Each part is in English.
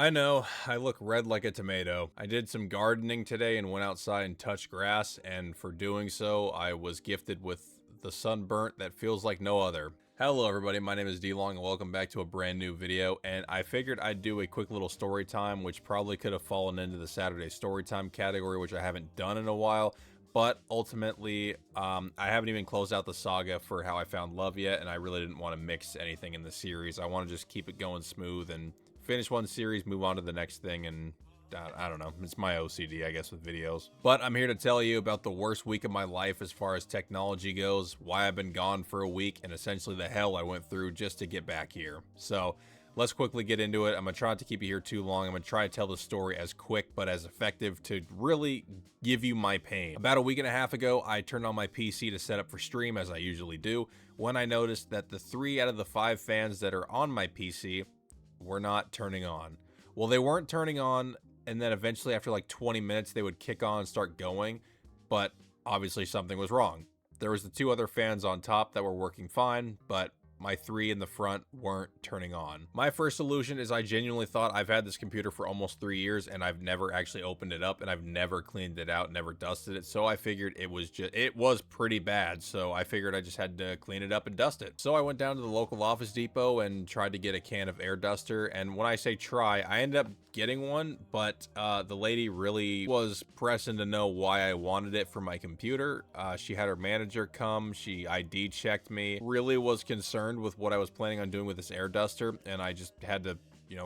I know, I look red like a tomato. I did some gardening today and went outside and touched grass, and for doing so, I was gifted with the sunburnt that feels like no other. Hello everybody, my name is DLong and welcome back to a brand new video, and I figured I'd do a quick little story time, which probably could have fallen into the Saturday story time category, which I haven't done in a while. But ultimately, I haven't even closed out the saga for How I Found Love yet, and I really didn't want to mix anything in the series. I want to just keep it going smooth and finish one series, move on to the next thing, and I don't know. It's my OCD, I guess, with videos. But I'm here to tell you about the worst week of my life as far as technology goes, why I've been gone for a week, and essentially the hell I went through just to get back here. So let's quickly get into it. I'm going to try not to keep you here too long. I'm going to try to tell the story as quick but as effective to really give you my pain. About a week and a half ago, I turned on my PC to set up for stream, as I usually do, when I noticed that the 3 out of the 5 fans that are on my PC were not turning on. Well, they weren't turning on, and then eventually after like 20 minutes, they would kick on and start going, but obviously something was wrong. There was the 2 other fans on top that were working fine, but my 3 in the front weren't turning on. My first solution is I genuinely thought I've had this computer for almost 3 years and I've never actually opened it up and I've never cleaned it out, never dusted it. So I figured it was pretty bad. So I figured I just had to clean it up and dust it. So I went down to the local Office Depot and tried to get a can of air duster. And when I say try, I ended up getting one, but the lady really was pressing to know why I wanted it for my computer. She had her manager come, she ID checked me, really was concerned with what I was planning on doing with this air duster, and I just had to,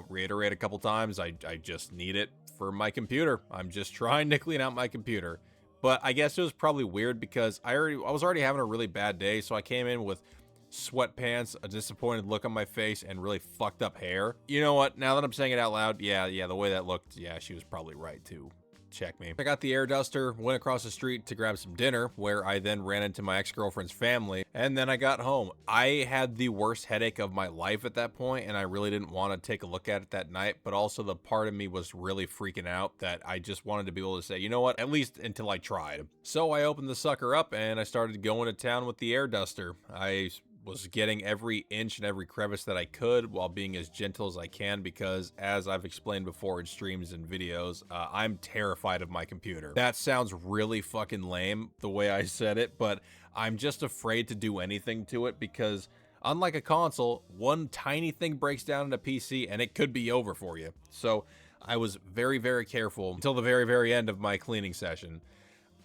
reiterate a couple times, I just need it for my computer. I'm just trying to clean out my computer. But I guess it was probably weird because I was already having a really bad day, so I came in with sweatpants, a disappointed look on my face, and really fucked up hair. You know what? Now that I'm saying it out loud, yeah, the way that looked, yeah, she was probably right to check me. I got the air duster, went across the street to grab some dinner, where I then ran into my ex-girlfriend's family, and then I got home. I had the worst headache of my life at that point, and I really didn't want to take a look at it that night, but also the part of me was really freaking out that I just wanted to be able to say, you know what, at least until I tried. So I opened the sucker up, and I started going to town with the air duster. I was getting every inch and every crevice that I could while being as gentle as I can because, as I've explained before in streams and videos, I'm terrified of my computer. That sounds really fucking lame the way I said it, but I'm just afraid to do anything to it because unlike a console, one tiny thing breaks down in a PC and it could be over for you. So I was very, very careful until the very, very end of my cleaning session.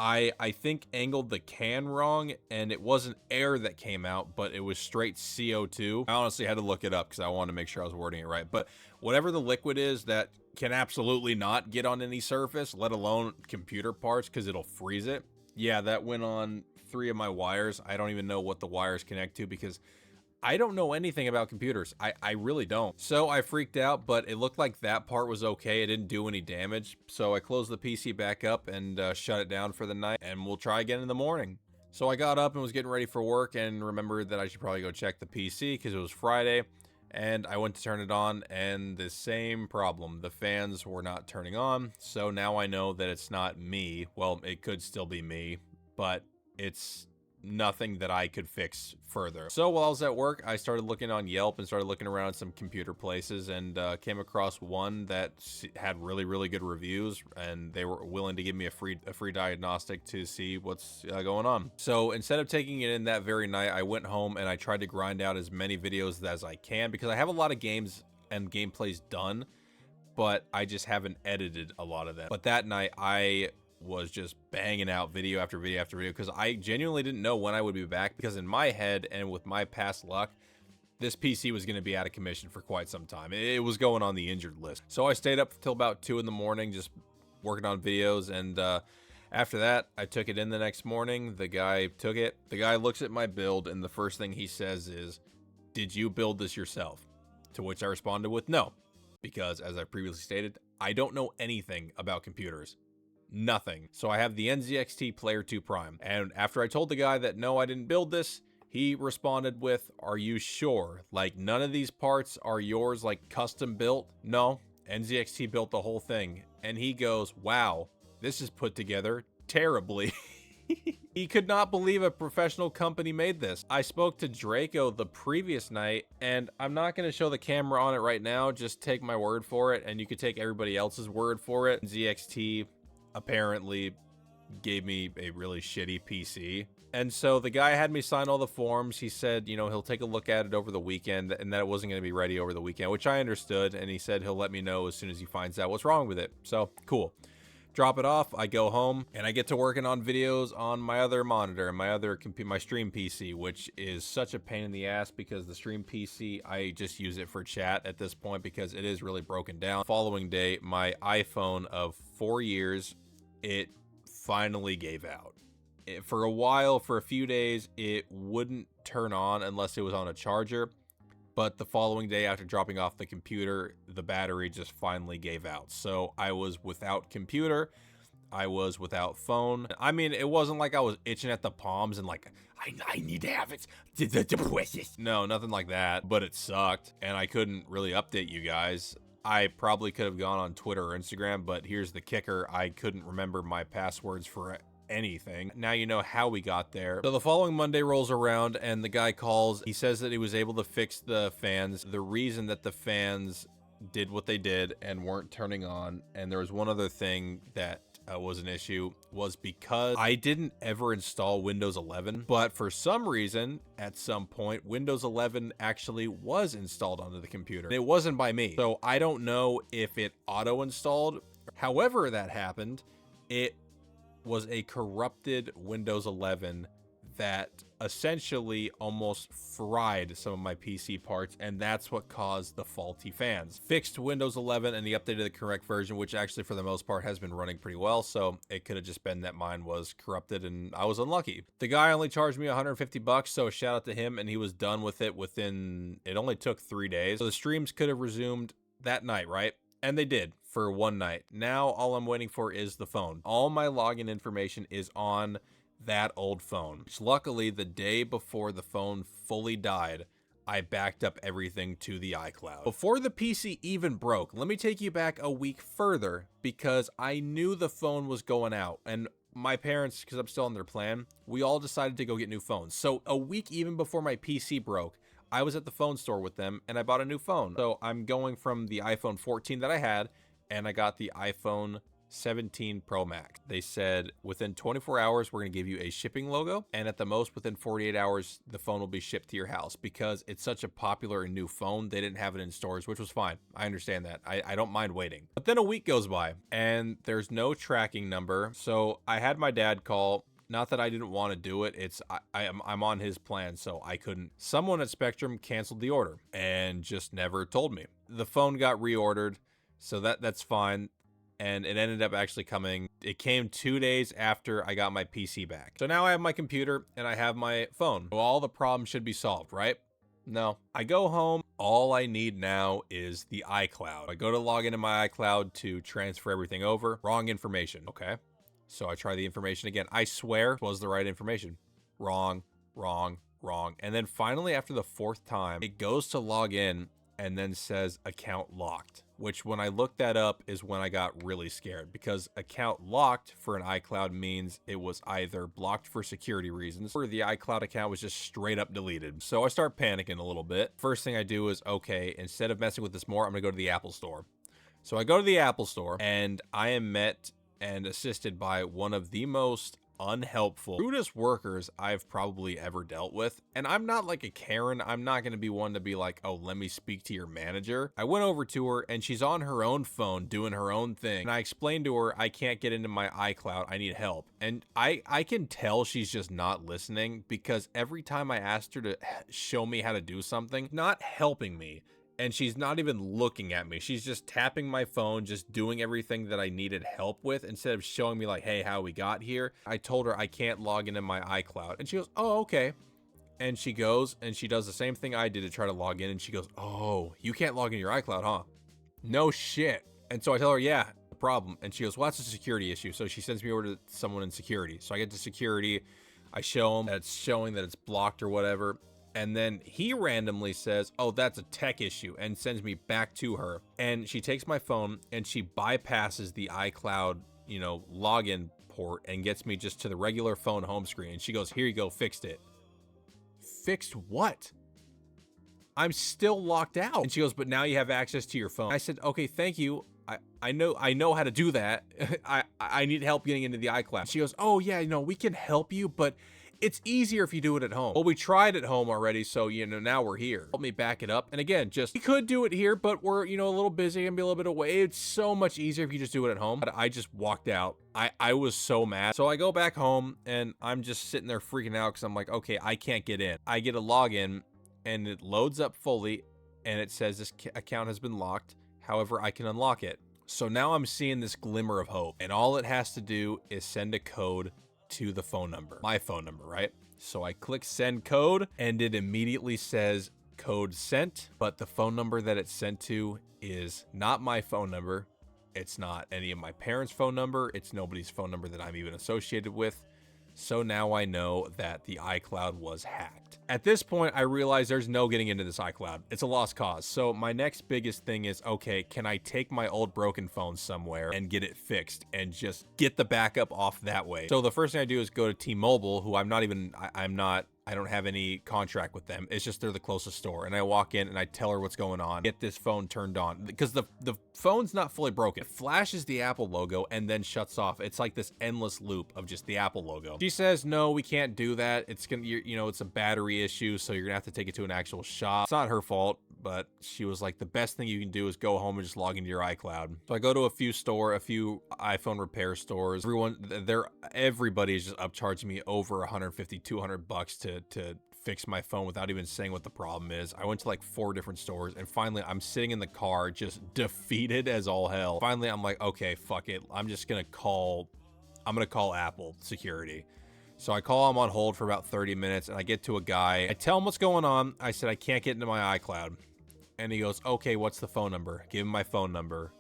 I think angled the can wrong, and it wasn't air that came out, but it was straight CO2. I honestly had to look it up because I wanted to make sure I was wording it right. But whatever the liquid is that can absolutely not get on any surface, let alone computer parts, because it'll freeze it. Yeah, that went on 3 of my wires. I don't even know what the wires connect to because I don't know anything about computers. I really don't. So I freaked out, but it looked like that part was okay. It didn't do any damage. So I closed the PC back up and shut it down for the night, and we'll try again in the morning. So I got up and was getting ready for work and remembered that I should probably go check the PC because it was Friday. And I went to turn it on, and the same problem. The fans were not turning on. So now I know that it's not me. Well, it could still be me, but it's nothing that I could fix further. So while I was at work, I started looking on Yelp and started looking around some computer places and came across one that had really, really good reviews, and they were willing to give me a free diagnostic to see what's going on. So instead of taking it in that very night, I went home and I tried to grind out as many videos as I can because I have a lot of games and gameplays done, but I just haven't edited a lot of them. But that night, I was just banging out video after video after video because I genuinely didn't know when I would be back, because in my head and with my past luck, this PC was going to be out of commission for quite some time. It was going on the injured list. So I stayed up till about 2 in the morning just working on videos, and after that I took it in the next morning. The guy took it. The guy looks at my build, and the first thing he says is, "Did you build this yourself?" To which I responded with no, because as I previously stated, I don't know anything about computers. Nothing. So I have the NZXT Player 2 Prime. And after I told the guy that no, I didn't build this, he responded with, "Are you sure? Like, none of these parts are yours, like custom built?" No, NZXT built the whole thing. And he goes, "Wow, this is put together terribly." He could not believe a professional company made this. I spoke to Draco the previous night, and I'm not going to show the camera on it right now. Just take my word for it, and you could take everybody else's word for it. ZXT apparently gave me a really shitty PC. And so the guy had me sign all the forms. He said, you know, he'll take a look at it over the weekend and that it wasn't going to be ready over the weekend, which I understood. And he said he'll let me know as soon as he finds out what's wrong with it. So cool. Drop it off. I go home and I get to working on videos on my other monitor and my stream PC, which is such a pain in the ass because the stream PC, I just use it for chat at this point because it is really broken down. Following day, my iPhone of 4 years, it finally gave out. For a while, for a few days, it wouldn't turn on unless it was on a charger. But the following day after dropping off the computer, the battery just finally gave out. So I was without computer. I was without phone. I mean, it wasn't like I was itching at the palms and like, I need to have it. No, nothing like that. But it sucked. And I couldn't really update you guys. I probably could have gone on Twitter or Instagram, but here's the kicker. I couldn't remember my passwords for anything. Now you know how we got there. So the following Monday rolls around and the guy calls. He says that he was able to fix the fans. The reason that the fans did what they did and weren't turning on, and there was one other thing that was an issue, was because I didn't ever install Windows 11, but for some reason, at some point, Windows 11 actually was installed onto the computer. It wasn't by me, so I don't know if it auto-installed. However that happened, it was a corrupted Windows 11 that essentially almost fried some of my PC parts, and that's what caused the faulty fans. Fixed Windows 11 and he updated the correct version, which actually for the most part has been running pretty well, so it could have just been that mine was corrupted and I was unlucky. The guy only charged me 150 bucks, so shout out to him, and he was done with it within, it only took 3 days. So the streams could have resumed that night, right? And they did for one night. Now all I'm waiting for is the phone. All my login information is on that old phone, which luckily the day before the phone fully died, I backed up everything to the iCloud. Before the PC even broke, let me take you back a week further because I knew the phone was going out, and my parents, because I'm still on their plan, we all decided to go get new phones. So a week even before my PC broke, I was at the phone store with them and I bought a new phone. So I'm going from the iPhone 14 that I had, and I got the iPhone 17 Pro Max. They said within 24 hours, we're going to give you a shipping logo, and at the most within 48 hours, the phone will be shipped to your house. Because it's such a popular and new phone, they didn't have it in stores, which was fine. I understand that. I don't mind waiting. But then a week goes by and there's no tracking number. So I had my dad call. Not that I didn't want to do it. I'm on his plan, so I couldn't. Someone at Spectrum canceled the order and just never told me. The phone got reordered, so that's fine. And it ended up actually coming. It came 2 days after I got my PC back. So now I have my computer and I have my phone. So all the problems should be solved, right? No. I go home. All I need now is the iCloud. I go to log into my iCloud to transfer everything over. Wrong information. Okay. So I try the information again. I swear it was the right information. Wrong, wrong, wrong. And then finally, after the 4th time, it goes to log in and then says account locked, which when I looked that up is when I got really scared, because account locked for an iCloud means it was either blocked for security reasons or the iCloud account was just straight up deleted. So I start panicking a little bit. First thing I do is, okay, instead of messing with this more, I'm gonna go to the Apple Store. So I go to the Apple Store and I am met and assisted by one of the most unhelpful, rudest workers I've probably ever dealt with. And I'm not like a Karen. I'm not going to be one to be like, oh, let me speak to your manager. I went over to her and she's on her own phone doing her own thing. And I explained to her, I can't get into my iCloud. I need help. And I can tell she's just not listening, because every time I asked her to show me how to do something, not helping me. And she's not even looking at me. She's just tapping my phone, just doing everything that I needed help with, instead of showing me like, hey, how we got here. I told her I can't log into my iCloud. And she goes, oh, okay. And she goes and she does the same thing I did to try to log in. And she goes, oh, you can't log in your iCloud, huh? No shit. And so I tell her, yeah, the problem. And she goes, well, that's a security issue. So she sends me over to someone in security. So I get to security. I show them that it's showing that it's blocked or whatever. And then he randomly says, oh, that's a tech issue, and sends me back to her. And she takes my phone and she bypasses the iCloud, login port and gets me just to the regular phone home screen. And she goes, here you go, fixed it. Fixed what? I'm still locked out. And she goes, but now you have access to your phone. I said, okay, thank you. I know how to do that. I need help getting into the iCloud. She goes, oh yeah, we can help you, but it's easier if you do it at home. Well, we tried at home already, so now we're here. Help me back it up. And again, we could do it here, but we're a little busy and be a little bit away. It's so much easier if you just do it at home. But I just walked out. I was so mad. So I go back home and I'm just sitting there freaking out because I'm like, okay, I can't get in. I get a login and it loads up fully and it says this account has been locked. However, I can unlock it. So now I'm seeing this glimmer of hope, and all it has to do is send a code to the phone number, my phone number, right? So I click send code and it immediately says code sent, but the phone number that it's sent to is not my phone number. It's not any of my parents' phone number. It's nobody's phone number that I'm even associated with. So now I know that the iCloud was hacked. At this point, I realize there's no getting into this iCloud. It's a lost cause. So my next biggest thing is, okay, can I take my old broken phone somewhere and get it fixed and just get the backup off that way? So the first thing I do is go to T-Mobile, who I don't have any contract with them. It's just they're the closest store. And I walk in and I tell her what's going on. Get this phone turned on. Because the phone's not fully broken. It flashes the Apple logo and then shuts off. It's like this endless loop of just the Apple logo. She says, no, we can't do that. It's gonna, it's a battery issue, so you're gonna have to take it to an actual shop. It's not her fault, but she was like, the best thing you can do is go home and just log into your iCloud. So I go to a few iPhone repair stores. Everybody is just upcharging me over 150, 200 bucks to fix my phone without even saying what the problem is. I went to like 4 different stores, and finally I'm sitting in the car just defeated as all hell. Finally, I'm like, okay, fuck it. I'm gonna call Apple security. So I call him on hold for about 30 minutes and I get to a guy. I tell him what's going on. I said, I can't get into my iCloud. And he goes, okay, what's the phone number? Give him my phone number.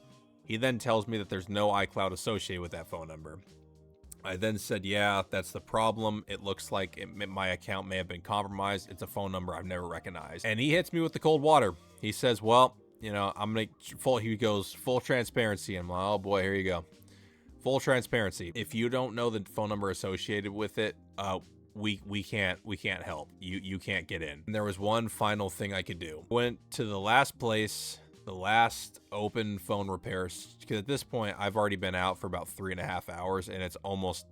He then tells me that there's no iCloud associated with that phone number. I then said, yeah, that's the problem. It looks like my account may have been compromised. It's a phone number I've never recognized. And he hits me with the cold water. He says, well, he goes, full transparency. I'm like, oh boy, here you go. Full transparency. If you don't know the phone number associated with it, we can't help. You can't get in. And there was one final thing I could do. Went to the last place, the last open phone repairs, because at this point I've already been out for about 3.5 hours and it's almost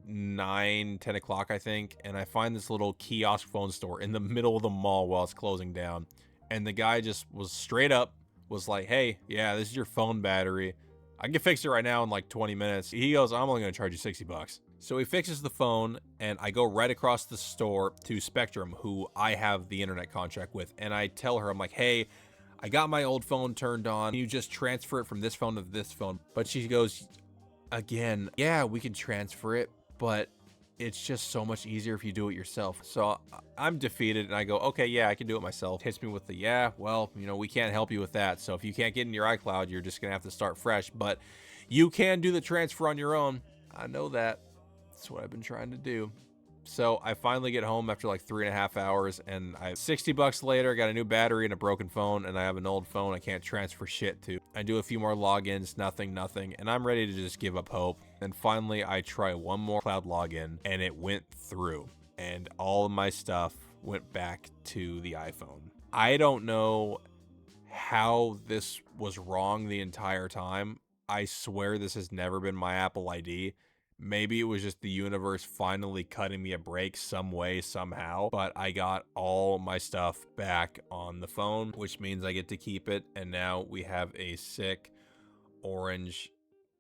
10 o'clock, I think. And I find this little kiosk phone store in the middle of the mall while it's closing down. And the guy just was straight up, was like, hey, yeah, this is your phone battery. I can fix it right now in like 20 minutes. He goes, I'm only gonna charge you 60 bucks. So he fixes the phone and I go right across the store to Spectrum, who I have the internet contract with. And I tell her, I'm like, hey, I got my old phone turned on. Can you just transfer it from this phone to this phone? But she goes, again, yeah, we can transfer it, but it's just so much easier if you do it yourself. So I'm defeated and I go, okay, yeah, I can do it myself. Hits me with the, yeah, well, we can't help you with that. So if you can't get in your iCloud, you're just gonna have to start fresh, but you can do the transfer on your own. I know that. That's what I've been trying to do. So I finally get home after like 3.5 hours and 60 bucks later, got a new battery and a broken phone, and I have an old phone I can't transfer shit to. I do a few more logins, nothing, and I'm ready to just give up hope. And finally I try one more cloud login and it went through and all of my stuff went back to the iPhone. I don't know how this was wrong the entire time. I swear this has never been my Apple ID. Maybe it was just the universe finally cutting me a break some way, somehow. But I got all my stuff back on the phone, which means I get to keep it. And now we have a sick orange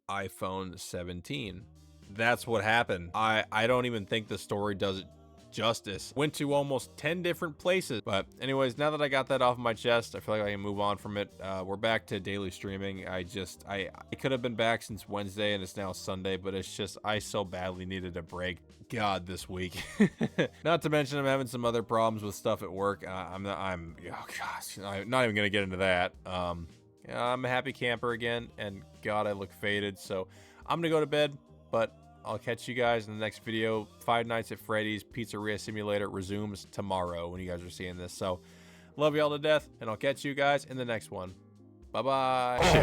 iPhone 17. That's what happened. I don't even think the story does it justice. Went to almost 10 different places. But anyways, now that I got that off my chest, I feel like I can move on from it. We're back to daily streaming. I could have been back since Wednesday and it's now Sunday, but it's just, I so badly needed a break. God, this week. Not to mention I'm having some other problems with stuff at work. I'm not even gonna get into that. I'm a happy camper again, and God, I look faded. So I'm gonna go to bed, but I'll catch you guys in the next video. Five Nights at Freddy's Pizzeria Simulator resumes tomorrow when you guys are seeing this. So love y'all to death, and I'll catch you guys in the next one. Bye-bye. Oh,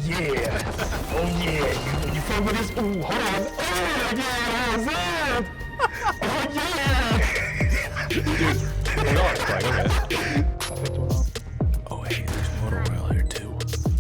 yeah. Oh, yeah. You fuck with this? Ooh, hold on. Oh yeah!